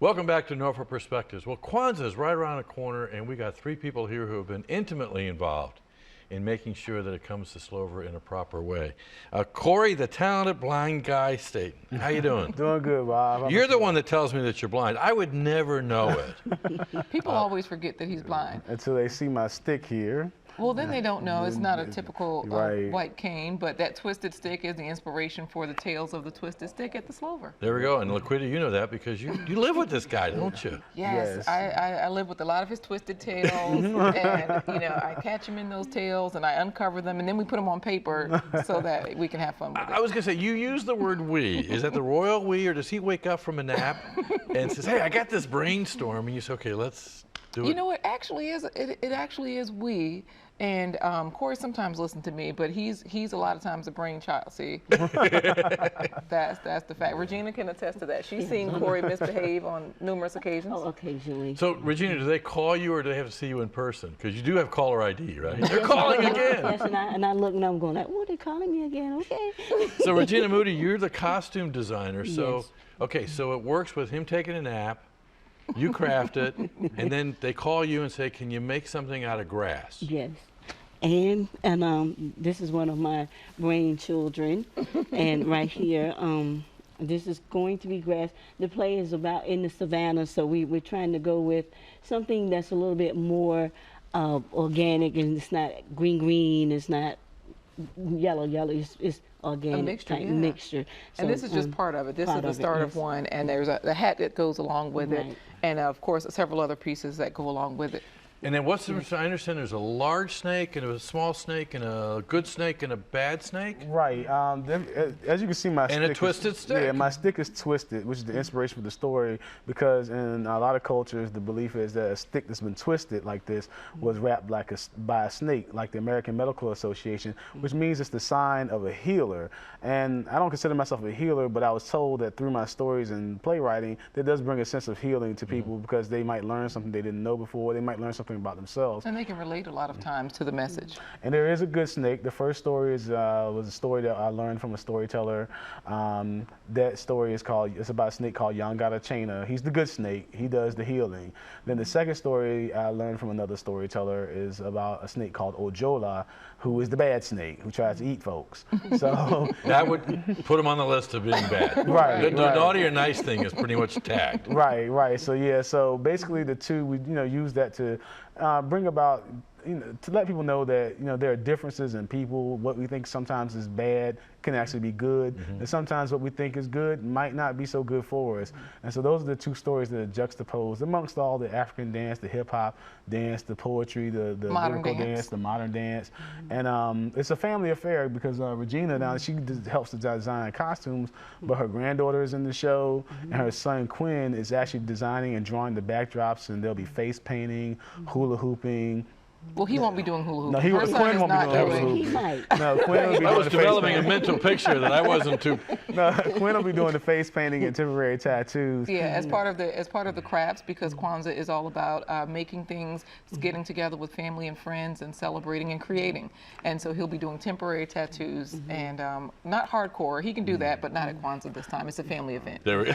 Welcome back to Norfolk Perspectives. Well, Kwanzaa is right around the corner, and we got three people here who have been intimately involved in making sure that it comes to Slover in a proper way. Corey, the talented blind guy Staten. How you doing? Doing good, Bob. You're the one that tells me that you're blind. I would never know it. People always forget that he's blind. Until they see my stick here. Well, then they don't know. It's not a typical Right. white cane, but that twisted stick is the inspiration for the tales of the twisted stick at the Slover. There we go. And Laquita, you know that because you live with this guy, don't you? Yes, Yes. I live with a lot of his twisted tails, and I catch him in those tails, and I uncover them, and then we put them on paper so that we can have fun with it. I was going to say, you use the word we. Is that the royal we, or does he wake up from a nap and says, hey, I got this brainstorm, and you say, okay, let's do it? You know, it actually is we. And Corey sometimes listens to me, but he's a lot of times a brainchild. See, that's the fact. Regina can attest to that. She's seen Corey misbehave on numerous occasions. Oh, occasionally. So, Regina, do they call you or do they have to see you in person? Because you do have caller ID, right? They're calling again. Yes, and I look and I'm going like, oh, they're calling me again, okay. So, Regina Moody, you're the costume designer. So, Yes. okay, so it works with him taking a nap, you craft it, and then they call you and say, can you make something out of grass? Yes. And this is one of my grandchildren, and right here, this is going to be grass. The play is about in the savannah, so we're trying to go with something that's a little bit more organic, and it's not green, it's not yellow, it's organic mixture, type yeah. mixture. And this is just part of it. This is part the of it, start of yes. one, and there's the hat that goes along with it, Right. and of course several other pieces that go along with it. And then what's the, I understand there's a large snake and a small snake and a good snake and a bad snake? Right. As you can see, my And a stick twisted is, stick. Yeah, my stick is twisted, which is the inspiration for the story. Because in a lot of cultures, the belief is that a stick that's been twisted like this was wrapped like by a snake, like the American Medical Association, which means it's the sign of a healer. And I don't consider myself a healer, but I was told that through my stories and playwriting, that does bring a sense of healing to people because they might learn something they didn't know before. They might learn something about themselves. And they can relate a lot of times to the message. And there is a good snake. The first story was a story that I learned from a storyteller. That story is it's about a snake called Yangata Chaina. He's the good snake. He does the healing. Then the second story I learned from another storyteller is about a snake called Ojola, who is the bad snake, who tries to eat folks. So That would put him on the list of being bad. Right, The right. naughty or nice thing is pretty much tagged. Right. So yeah, so basically the two, we use that to bring about, to let people know that there are differences in people. What we think sometimes is bad can actually be good, and sometimes what we think is good might not be so good for us. And so those are the two stories that are juxtaposed amongst all the African dance, the hip hop dance, the poetry, the Modern lyrical dance. dance, the modern dance. And it's a family affair because Regina now she helps to design costumes, but her granddaughter is in the show, and her son Quinn is actually designing and drawing the backdrops, and there'll be face painting, hula hooping. Well, he won't be doing hula hoop. No, Her son Quinn is won't be not doing hula doing. hoop. He might. No, Quinn will be I doing was the face developing a painting. mental picture that I wasn't too. No, Quinn will be doing the face painting and temporary tattoos. Yeah, as part of the crafts, because Kwanzaa is all about making things, getting together with family and friends, and celebrating and creating. And so he'll be doing temporary tattoos and not hardcore. He can do that, but not at Kwanzaa this time. It's a family event. There we go.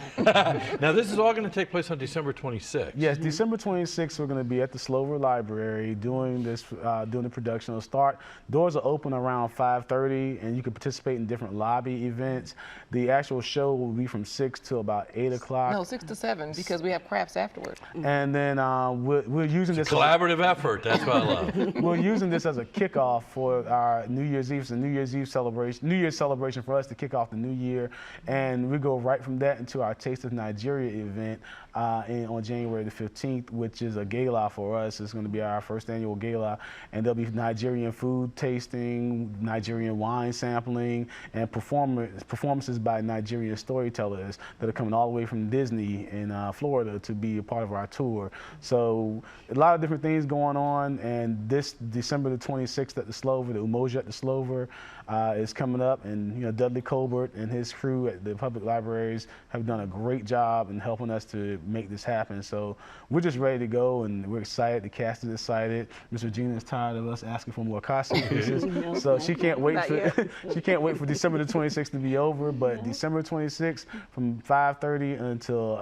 Now, this is all going to take place on December 26th. Yes, December 26th, we're going to be at the Slover Library doing the production. It'll start, doors are open around 5:30, and you can participate in different lobby events. The actual show will be from 6 till about 8 o'clock. No, 6 to 7, because we have crafts afterward. And then we're using this. Collaborative effort. That's what I love. We're using this as a kickoff for our New Year's Eve. It's a New Year's Eve celebration, New Year's celebration for us to kick off the new year. And we go right from that into our Taste of Nigeria event on January the 15th, which is a gala for us. It's going to be our first annual gala. And there'll be Nigerian food tasting, Nigerian wine sampling, and performances by Nigerian storytellers that are coming all the way from Disney in Florida to be a part of our tour. So a lot of different things going on, and this December the 26th at the Slover, the Umoja at the Slover is coming up, and Dudley Colbert and his crew at the public libraries have done a great job in helping us to make this happen. So we're just ready to go, and we're excited. The cast is excited. Miss Regina is tired of us asking for more costume pieces, so she can't wait Not for yet. she can't wait for December the 26th to be over. But December 26th from 5:30 until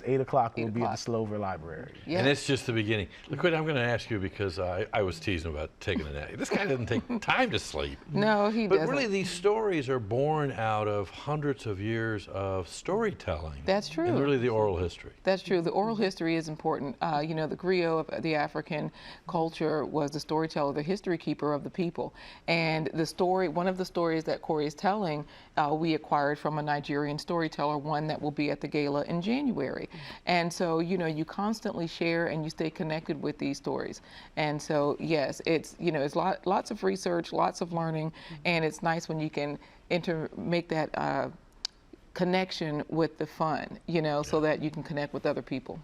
8 o'clock we'll 8 be at the o'clock. Slover Library. Yeah. And it's just the beginning. LaQuita, I'm going to ask you because I was teasing about taking a nap. This guy doesn't take time to sleep. No, he But doesn't. really, these stories are born out of hundreds of years of storytelling. That's true. And really the oral history. That's true. The oral history is important. You know, the griot of the African culture was the storyteller, the history keeper of the people. And the story, one of the stories that Corey is telling, we acquired from a Nigerian storyteller, one that will be at the gala in January. And so, you know, you constantly share and you stay connected with these stories. And so, yes, it's, you know, it's lots of research, lots of learning, and it's nice when you can make that connection with the fun, you know, so that you can connect with other people.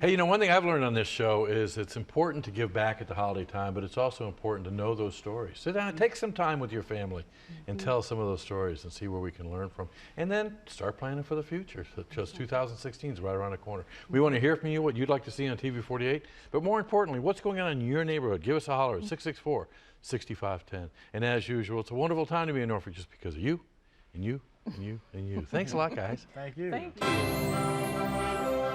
Hey, you know, one thing I've learned on this show is it's important to give back at the holiday time, but it's also important to know those stories. Sit down, take some time with your family and tell some of those stories and see where we can learn from. And then start planning for the future. So just 2016 is right around the corner. We want to hear from you, what you'd like to see on TV 48, but more importantly, what's going on in your neighborhood. Give us a holler at 664-6510. And as usual, it's a wonderful time to be in Norfolk just because of you and you and you and you. Thanks a lot, guys. Thank you. Thank you.